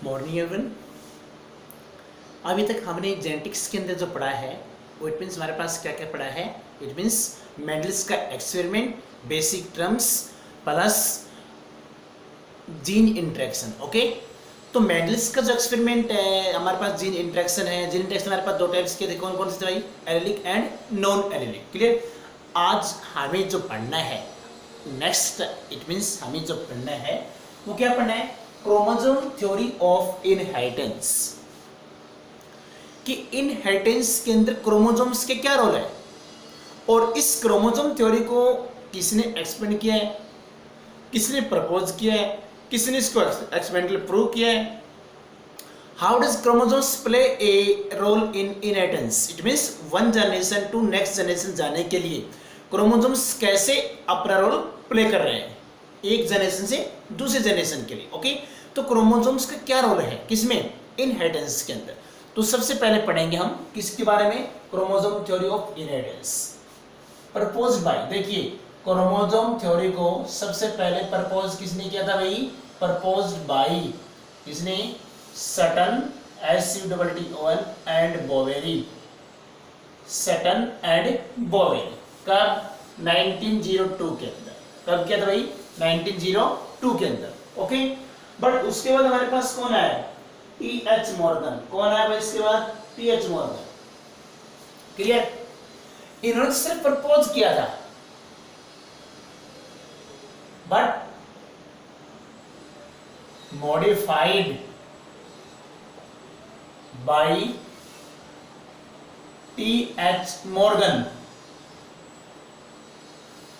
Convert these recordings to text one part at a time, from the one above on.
Morning everyone. अभी तक हमने जेनेटिक्स के अंदर जो पढ़ा है वो इट मीन्स हमारे पास क्या क्या पढ़ा है। इट मीन्स मेंडल्स का experiment, basic terms plus gene interaction. Okay, तो मेंडल्स का जो एक्सपेरिमेंट है हमारे पास जीन इंटरेक्शन है। जीन इंटरेक्शन हमारे पास दो टाइप्स के थे, कौन कौन से थे भाई? Allylic and non allylic. Clear. आज हमें जो पढ़ना है नेक्स्ट, इट मीन्स हमें जो पढ़ना है वो क्या पढ़ना है? क्रोमोसोम थ्योरी ऑफ इनहेरिटेंस, कि इनहेरिटेंस के अंदर क्रोमोसोम्स के क्या रोल है और इस क्रोमोसोम थ्योरी को किसने एक्सप्लेन किया है, किसने प्रपोज किया है, किसने इसको एक्सपेरिमेंटली प्रूव किया है। How does chromosomes play a role in inheritance? It means one generation to next generation जाने के लिए क्रोमोसोम्स कैसे अपना रोल प्ले कर रहे हैं एक जनरेशन से दूसरे जनरेशन के लिए। ओके, तो क्रोमोसोम्स का क्या रोल है किसमें? इनहेरिटेंस के अंदर। तो सबसे पहले पढ़ेंगे हम किसके बारे में? Chromosome theory of inheritance propose by. देखिए, क्रोमोसोम थ्योरी को सबसे पहले प्रपोज किसने किया था भाई? प्रपोज्ड बाय किसने? Sutton SUTTON and Boveri. Sutton and Boveri कब? 1902 के अंदर। कब किया था भाई? 1902 के अंदर। ओके, बट उसके बाद हमारे पास कौन आया? TH Morgan. कौन आया भाई इसके बाद? TH Morgan. क्लियर। इन्होंने सिर्फ प्रपोज किया था, but modified by TH Morgan,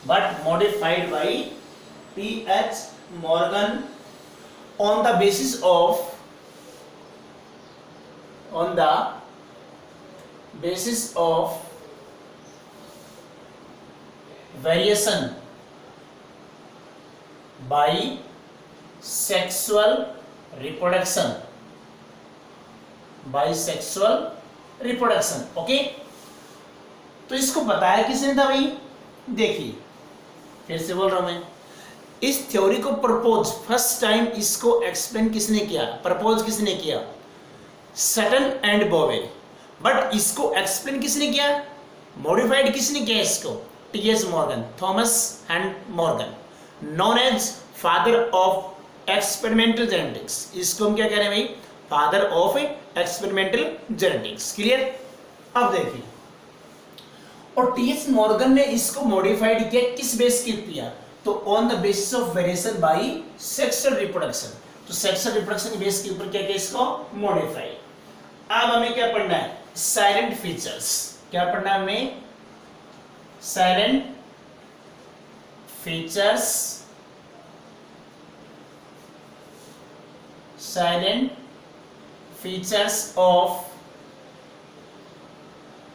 but modified by TH Morgan on the basis of variation by sexual reproduction. Okay, तो इसको बताया किसने था भाई? देखिए, फिर से बोल रहा हूं मैं, इस थ्योरी को प्रपोज फर्स्ट टाइम इसको एक्सप्लेन किसने किया? प्रपोज किसने किया? Sutton and Boveri. बट इसको एक्सप्लेन किसने किया? मॉडिफाइड किसने किया इसको? TH Morgan, Thomas and Morgan, known as father of experimental genetics. इसको हम क्या कह रहे हैं भाई? Father of experimental genetics. Clear. अब देखिए, और TH मॉर्गन ने इसको मॉडिफाइड किया, किस बेस के किया? तो on the basis of variation by sexual reproduction. तो सेक्सुअल रिप्रोडक्शन के बेस के ऊपर क्या किया इसको? मॉडिफाइड। अब हमें क्या पढ़ना है? Salient features. क्या पढ़ना है हमें? Salient features, salient features of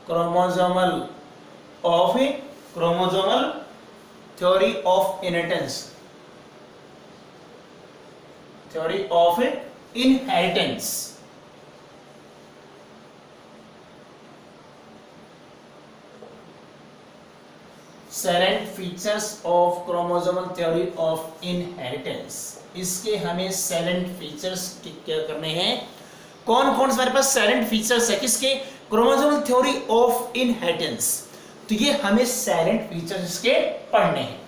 chromosomal theory of inheritance, theory of inheritance. Salient features of chromosomal theory of inheritance. इसके हमें salient features क्या करने हैं? कौन कौन से हमारे पास salient features है किसके? Chromosomal theory of inheritance. तो ये हमें साइलेंट फीचर्स इसके पढ़ने हैं।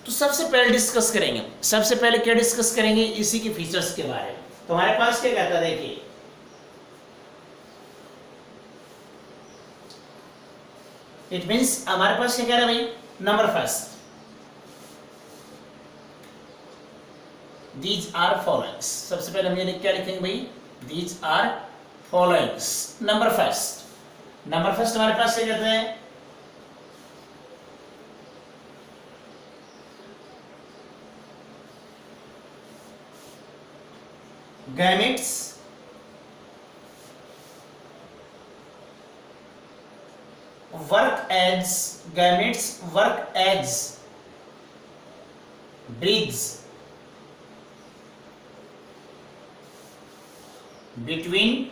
तो सबसे पहले डिस्कस करेंगे, सबसे पहले क्या डिस्कस करेंगे? इसी के फीचर्स के बारे में। तो हमारे पास क्या कहता है? देखिए, इट मींस हमारे पास क्या कह रहा है भाई? Number first, these are followings. सबसे पहले हम ये क्या लिखेंगे भाई? These are followings. Number first हमारे पास क्या कहते हैं? gametes work as bridge between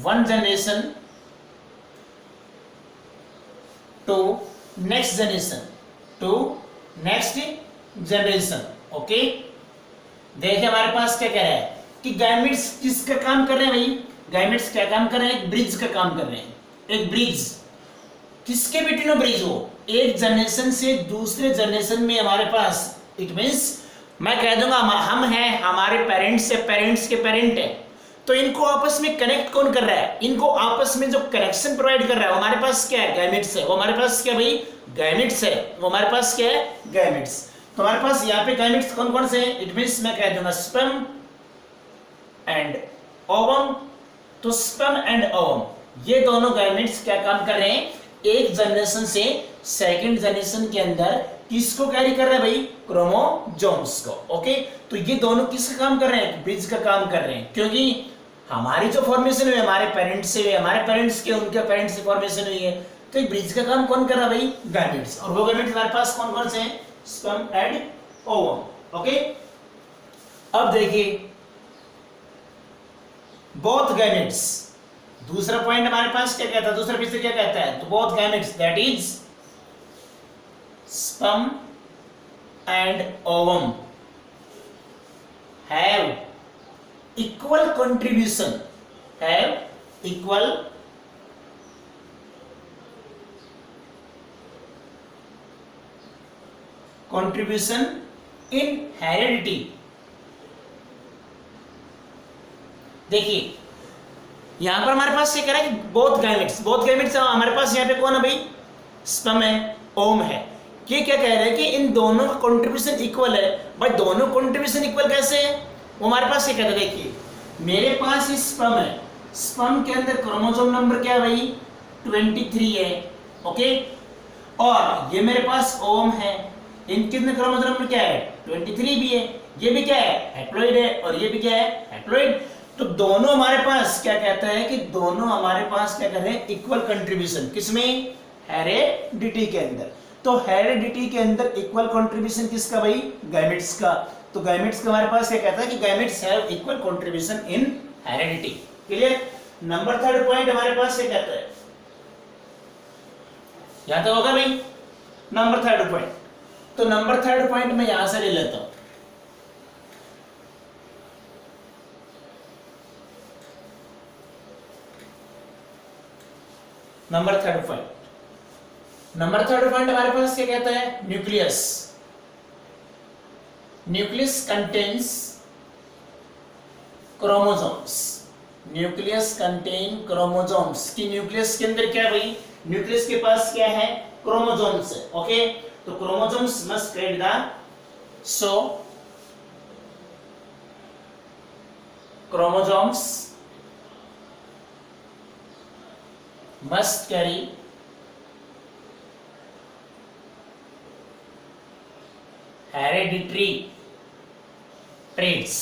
one generation to next generation. Okay, देखिए हमारे पास क्या कह रहा है कि गैमेट्स किसका काम कर रहे हैं भाई, गैमेट्स क्या काम कर रहे हैं, एक ब्रिज का काम कर रहे हैं, एक ब्रिज, किसके बिटवीन ऑफ ब्रिज, हो एक जनरेशन से दूसरे जनरेशन में हमारे पास, इट मींस मैं कह दूंगा हम हैं, हमारे पेरेंट्स से पेरेंट्स के पेरेंट है, तो इनको आपस में कनेक्ट कौन कर रहा है, इनको आपस में जो कनेक्शन प्रोवाइड कर रहा है वो हमारे पास क्या है, गैमेट्स है, वो हमारे पास क्या भाई, गैमेट्स है, वो हमारे पास क्या है, गैमेट्स। तो हमारे पास यहाँ पे गैमेट्स कौन कौन से हैं, इट मींस मैं कह दूंगा स्पर्म एंड ओवम। तो स्पर्म एंड ओवम ये दोनों गैमेट्स क्या काम कर रहे हैं, एक जनरेशन से सेकंड जनरेशन के अंदर किसको कैरी कर रहे हैं भाई, क्रोमोसोम्स को। ओके, तो ये दोनों किसका काम कर रहे हैं, ब्रिज का काम कर रहे हैं, क्योंकि हमारी जो फॉर्मेशन हुई हमारे पेरेंट्स से हुई, हमारे पेरेंट्स के उनके पेरेंट्स से फॉर्मेशन हुई है, तो एक ब्रिज का काम कौन कर रहा है भाई, गैमेट्स। और वो गैमेट्स हमारे पास कौन कौन से हैं, स्पर्म एंड ओवम। ओके, अब देखिए बोथ गैमेट्स, दूसरा पॉइंट हमारे पास क्या कहता है, दूसरा पिक्चर क्या कहता है, तो both gametes that is sperm and ovum have equal contribution, have equal contribution in heredity। देखिए यहां पर हमारे पास ये कह रहा है कि बोथ गैमेट्स हमारे पास यहाँ पे कौन है भाई, स्पर्म है, ओवम है। ये क्या कह रहे हैं कि इन दोनों का कंट्रीब्यूशन इक्वल है। भाई दोनों कंट्रीब्यूशन इक्वल कैसे है, वो हमारे पास ये कहता है, देखिए मेरे पास स्पर्म है, स्पर्म के अंदर क्रोमोसोम नंबर क्या है भाई, 23 है। ओके, और ये मेरे पास ओवम है, इनके अंदर क्रोमोसोम नंबर क्या है, 23 भी है, ये भी क्या है, हैप्लॉइड है, और ये भी क्या है, हैप्लॉइड। तो दोनों हमारे पास क्या कहता है कि दोनों हमारे पास क्या कर रहे हैं, इक्वल कंट्रीब्यूशन, किसमें, हेरेडिटी के अंदर। तो हेरेडिटी के अंदर इक्वल कंट्रीब्यूशन किसका भाई, गैमेट्स का। तो गैमेट्स का हमारे पास क्या कहता है कि gametes have equal contribution in heredity. Clear. Number third point हमारे पास क्या कहता है, यहां तक होगा भाई नंबर थर्ड पॉइंट। तो नंबर थर्ड पॉइंट मैं यहां से ले लेता हूं, नंबर थर्ड पॉइंट हमारे पास क्या कहता है, nucleus, nucleus contains chromosomes, nucleus contain chromosomes. की न्यूक्लियस के अंदर क्या है भाई, न्यूक्लियस के पास क्या है, क्रोमोसोम्स है। ओके, तो chromosomes must carry the, so chromosomes must carry hereditary traits,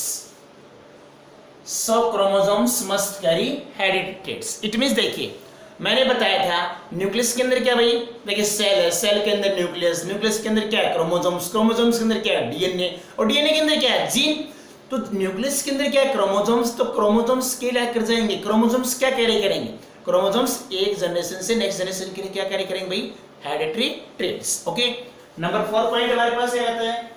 so chromosomes must carry hereditary traits। it means देखिए मैंने बताया था न्यूक्लियस के अंदर क्या भाई, देखिए सेल है, सेल के अंदर न्यूक्लियस, न्यूक्लियस के अंदर क्या है, क्रोमोसोम्स, क्रोमोसोम्स के अंदर क्या है, डीएनए, और डीएनए के अंदर क्या है, जीन। तो न्यूक्लियस के अंदर क्या है, क्रोमोसोम्स। तो क्रोमोसोम्स के लिए कर जाएंगे, क्रोमोसोम्स क्या कैरी करेंगे, क्रोमोसोम्स एक जनरेशन से नेक्स्ट जनरेशन के लिए क्या कैरी करेंगे भाई, hereditary traits. Okay, number 4 point हमारे पास ये आता है,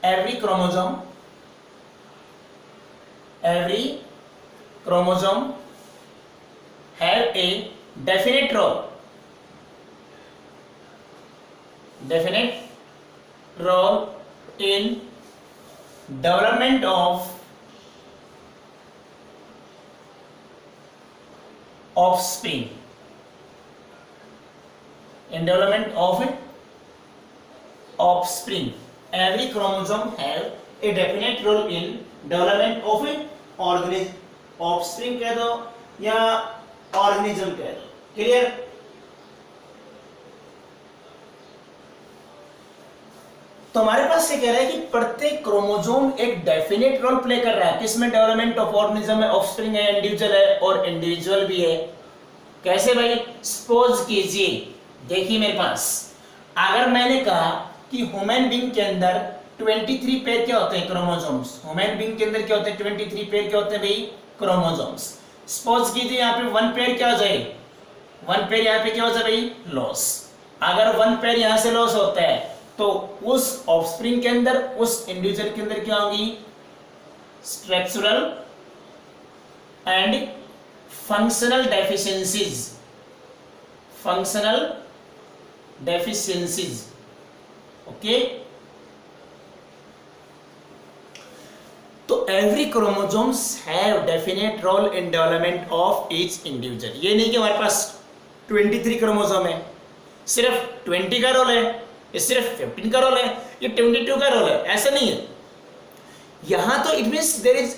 every chromosome have a definite role in development of offspring, in development of offspring। Every chromosome have a definite role in development of an organism, offspring कह दो या organism कह दो। Clear. तो हमारे पास ये कह रहा है कि प्रत्येक क्रोमोसोम एक डेफिनेट रोल प्ले कर रहा है, किसमें, डेवलपमेंट ऑफ ऑर्गेनिज्म है, ऑफस्प्रिंग है, इंडिविजुअल है और इंडिविजुअल भी है। कैसे भाई, सपोज कीजिए, देखिए मेरे पास अगर मैंने कहा कि ह्यूमन बीइंग के अंदर 23 पेयर क्या होते हैं, क्रोमोसोम्स। ह्यूमन बीइंग के अंदर क्या होते हैं, 23 पेयर क्या होते हैं भाई, क्रोमोसोम्स। सपोज कीजिए यहाँ पे 1 पेयर क्या हो जाए, वन पेयर यहाँ पे क्या होता है भाई, लॉस। अगर वन पेयर यहाँ से लॉस होता है तो उस ऑफस्प्रिंग के अंदर, उस इंडिविजुअल के अंदर क्या होगी, structural and functional deficiencies, functional deficiencies. Okay, तो every chromosomes have definite role in development of each individual. ये नहीं कि हमारे पास 23 क्रोमोसोम है, सिर्फ 20 का रोल है, ये सिर्फ 15 का रोल है, ये 22 का रोल है, ऐसा नहीं है। यहां तो it means there is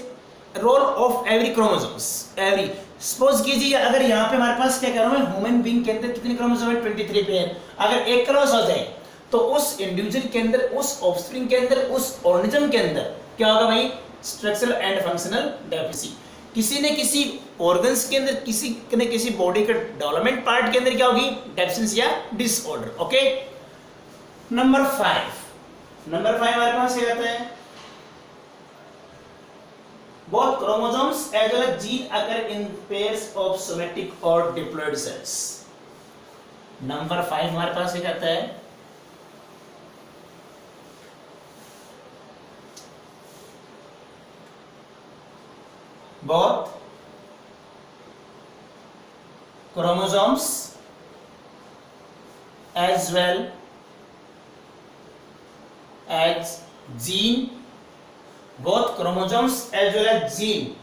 role of every chromosomes, every. Suppose कीजिए अगर यहाँ पे हमारे पास क्या कह रहा हूं मैं, ह्यूमन बीइंग के अंदर कितने क्रोमोसोम है, 23 पेयर। अगर एक क्रॉस हो जाए तो उस इंडिविजुअल के अंदर, उस ऑफस्प्रिंग के अंदर, उस ऑर्गेनिज्म के अंदर क्या होगा भाई, स्ट्रक्चरल एंड फंक्शनल डेफिसिट। किसी ने किसी ऑर्गन्स के अंदर, किसी ने किसी बॉडी के डेवलपमेंट पार्ट के अंदर क्या होगी, डेफिशिएंसी या डिसऑर्डर। ओके, नंबर 5 हमारे पास क्या आता है, both chromosomes as well as gene occur in pairs of somatic or diploid cells। Number 5 हमारे पास क्या आता है, both chromosomes as well as gene, both chromosomes as well as gene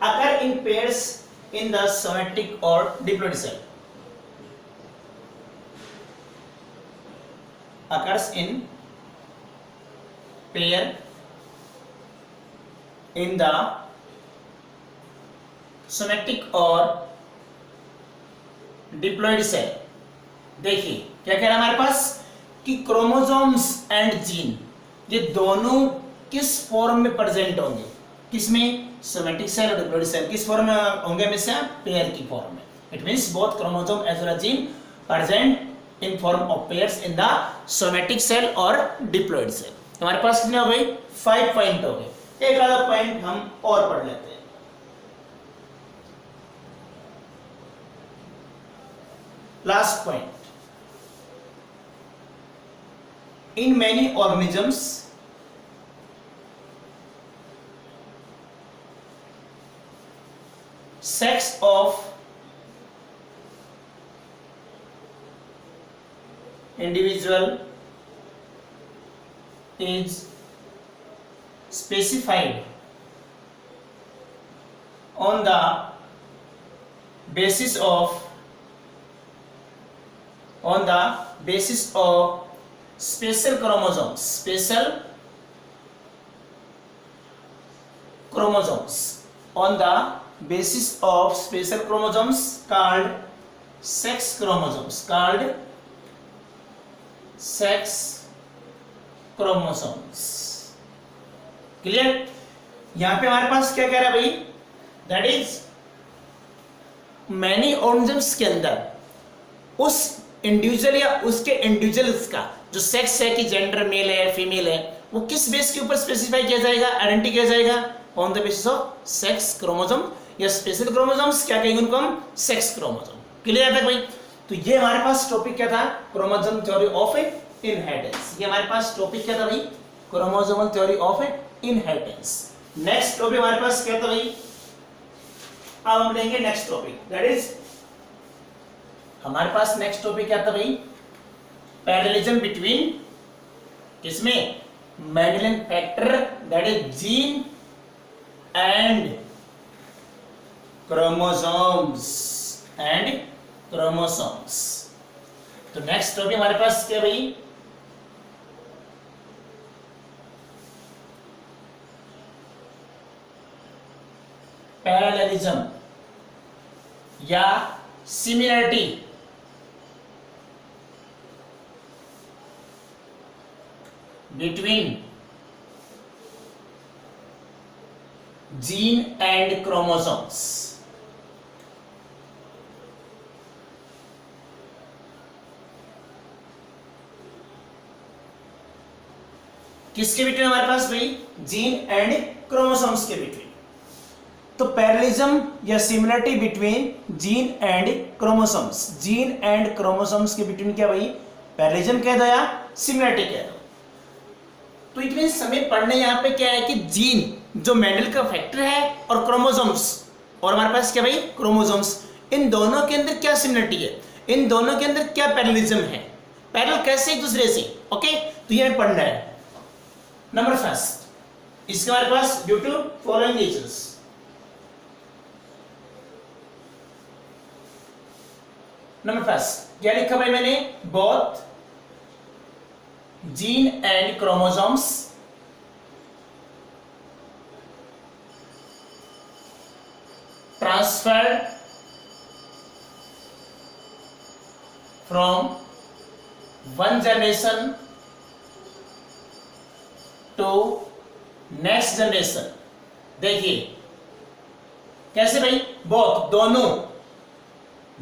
occur in pairs in the somatic or diploid cell, occurs in pair in the somatic or diploid cell। देखिए क्या कह रहा है हमारे पास कि क्रोमोसोम्स एंड जीन ये दोनों किस फॉर्म में प्रेजेंट होंगे, किसमें, सोमैटिक सेल और डिप्लॉइड सेल। किस फॉर्म में होंगे, हमेशा पेयर की फॉर्म में। It means both chromosome as well as gene present in form of pairs in the somatic cell और डिप्लॉइड सेल। हमारे पास कितने हो गए, 5 पॉइंट हो गए। एक आधा पॉइंट हम और पढ़ लेते हैं। Last point, in many organisms sex of individual is specified on the basis of special chromosomes, on the basis of special chromosomes called sex chromosomes, clear. यहां पे हमारे पास क्या कह रहा है भाई, दैट इज मैनी ऑर्गेनिजम्स के अंदर उस इंडिविजुअल या उसके इंडिविजुअल्स का जो सेक्स है कि जेंडर मेल है फीमेल है, वो किस बेस के ऊपर स्पेसिफाई किया जाएगा, आइडेंटिटी किया जाएगा, on the basis of sex chromosome या स्पेशल क्रोमोसोम्स। क्या कहेंगे उनको हम, सेक्स क्रोमोसोम। क्लियर है भाई। तो ये हमारे पास टॉपिक क्या था, क्रोमोसोम थ्योरी ऑफ इनहेरिटेंस। ये हमारे पास टॉपिक क्या था भाई, chromosomal theory of inheritance. Next topic हमारे पास क्या था भाई, अब हम लेंगे नेक्स्ट टॉपिक, दैट इज हमारे पास नेक्स्ट टॉपिक क्या था भाई, पैरेललिज्म बिटवीन किसमें, Mendelian factor that is gene and chromosomes तो नेक्स्ट टॉपिक हमारे पास क्या भाई, पैरेललिज्म या similarity between gene and chromosomes। किसके बिटवीन हमारे पास भाई, जीन एंड क्रोमोसोम्स के बिटवीन। तो पैरेललिज्म या similarity between gene and chromosomes, gene and chromosomes के बिटवीन क्या भाई, पैरेललिज्म कह दो या सिमिलरिटी कह दो। तो इट मींस हमें पढ़ने यहाँ पे क्या है कि जीन जो मेंडल का फैक्टर है और क्रोमोसोम्स, और हमारे पास क्या भाई क्रोमोसोम्स, इन दोनों के अंदर क्या सिमिलरिटी है, इन दोनों के अंदर क्या पैरेललिज्म है, पैरेलल कैसे एक दूसरे से। ओके, तो ये हमें पढ़ना है। नंबर फर्स्ट, इसके हमारे पास due to following reasons, number first क्या लिखा भाई मैंने, both gene and chromosomes transferred from one generation to next generation. देखिए कैसे भाई, बोथ दोनों,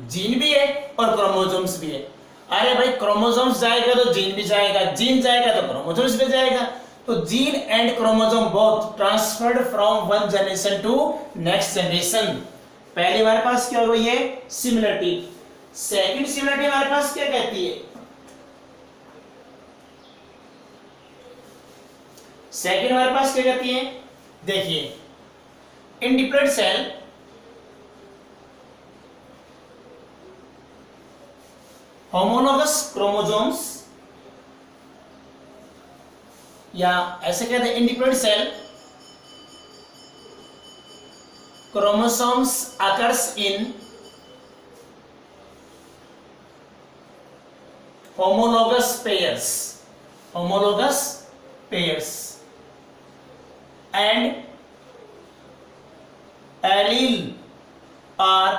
जीन भी है और क्रोमोसोम्स भी है। अरे भाई क्रोमोसोम्स जाएगा तो जीन भी जाएगा, जीन जाएगा तो क्रोमोसोम्स भी जाएगा। तो gene and chromosome both transferred from one generation to next generation. पहले हमारे पास क्या हो, ये सिमिलरिटी। सेकंड सिमिलरिटी हमारे पास क्या कहती है, सेकंड हमारे पास क्या कहती है, देखिए in diploid cell homologous chromosomes, या ऐसे कहते हैं in diploid cell chromosomes occurs in homologous pairs, homologous pairs, and allele are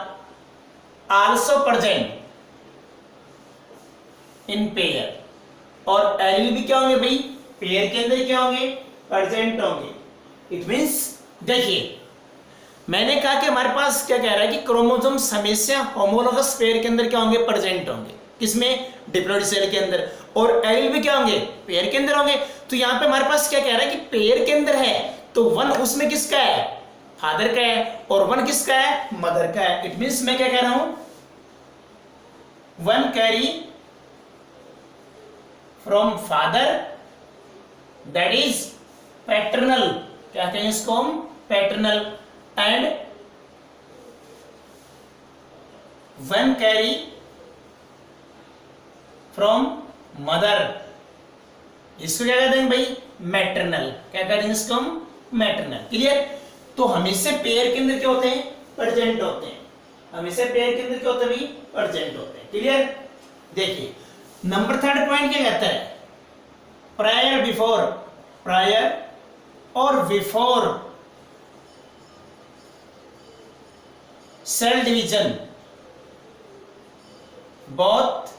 also present in pair। और एलील भी क्या होंगे भाई, पेयर के अंदर क्या होंगे, प्रेजेंट होंगे। इट मींस देखिए मैंने कहा कि हमारे पास क्या कह रहा है कि क्रोमोसोम्स हमेशा होमोलोगस पेयर के अंदर क्या होंगे, प्रेजेंट होंगे, किसमें, डिप्लॉइड सेल के अंदर, और एलील भी क्या होंगे, पेयर के अंदर होंगे। तो यहाँ पे हमारे पास क्या कह रहा है कि पेयर के अंदर है तो वन उसमें किसका है, फादर का है, और वन किसका है, मदर का है। इट मींस मैं क्या कह रहा हूं, one carry from father, that is paternal, क्या कहें इसको हम, paternal, and one carry from mother, इसको क्या कहते हैं भाई, मैटरनल, क्या कहते हैं इसको हम, मैटरनल। क्लियर। तो हमेशा पेयर के अंदर क्या होते हैं, प्रेजेंट होते हैं, हमेशा पेयर के अंदर क्या होते हैं भाई, प्रेजेंट होते हैं। क्लियर। देखिए नंबर थर्ड पॉइंट क्या कहता है, प्रायर बिफोर, प्रायर और before cell division both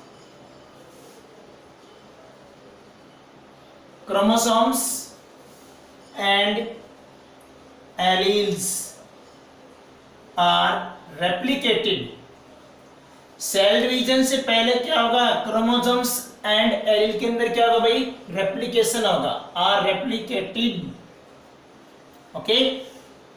chromosomes and alleles are replicated। Cell division से पहले क्या होगा, क्रोमोसोम्स एंड एलील के अंदर क्या होगा भाई, रेप्लिकेशन होगा, आर रेप्लिकेटेड। ओके,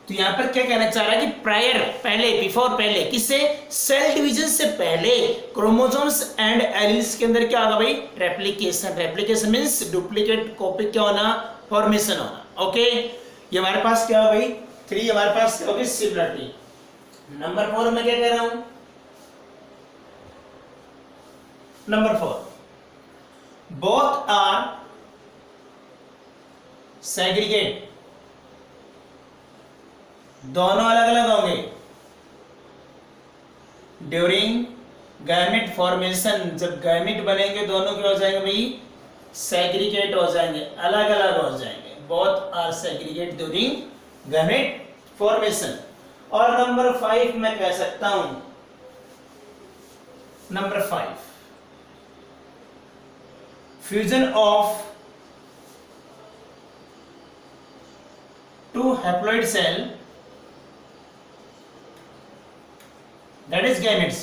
तो यहां पर क्या कहना चाह रहा है कि प्रायर, पहले, बिफोर, पहले, किससे, सेल डिवीजन से पहले क्रोमोसोम्स एंड एलील्स के अंदर क्या होगा भाई, replication. Replication means duplicate copy क्या होना, फॉर्मेशन होना। ओके, ये हमारे पास क्या हो भाई, थ्री हमारे पास क्या होगी, सिमिलरिटी। नंबर फोर में क्या कह रहा हूं, number four, both are segregate, दोनों अलग अलग होंगे ड्यूरिंग गैमेट फॉर्मेशन। जब गैमेट बनेंगे दोनों क्या हो जाएंगे भाई, सेग्रीगेट हो जाएंगे, अलग अलग हो जाएंगे। Both are segregate during gamete formation. और नंबर फाइव मैं कह सकता हूं, number five, fusion of two haploid cell, that is gametes।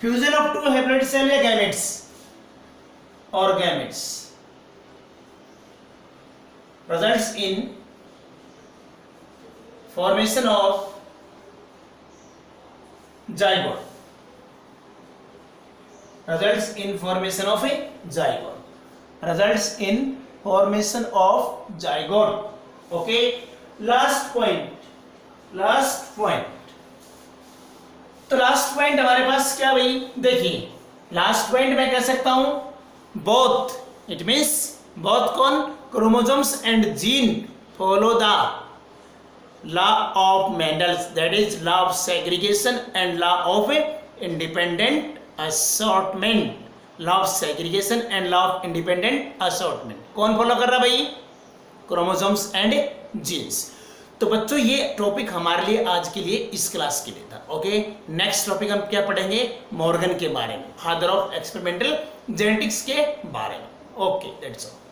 Fusion of two haploid cell या gametes, और gametes results in formation of zygote, results in formation of a zygote, results in formation of zygote. Okay, last point, तो last point हमारे पास क्या भाई, देखिए last point मैं कह सकता हूं बोथ, इट मीन्स बोथ कौन, chromosomes and gene follow the law of Mendel's, that is law of segregation and law of independent assortment, law of segregation and law of independent assortment कौन follow कर रहा भाई, chromosomes and jeans. तो बच्चों ये topic हमारे लिए आज के लिए इस क्लास के लिए था। ओके, नेक्स्ट टॉपिक हम क्या पढ़ेंगे, मॉर्गन के बारे में, फादर ऑफ एक्सपेरिमेंटल जेनेटिक्स के बारे में। Okay, that's all.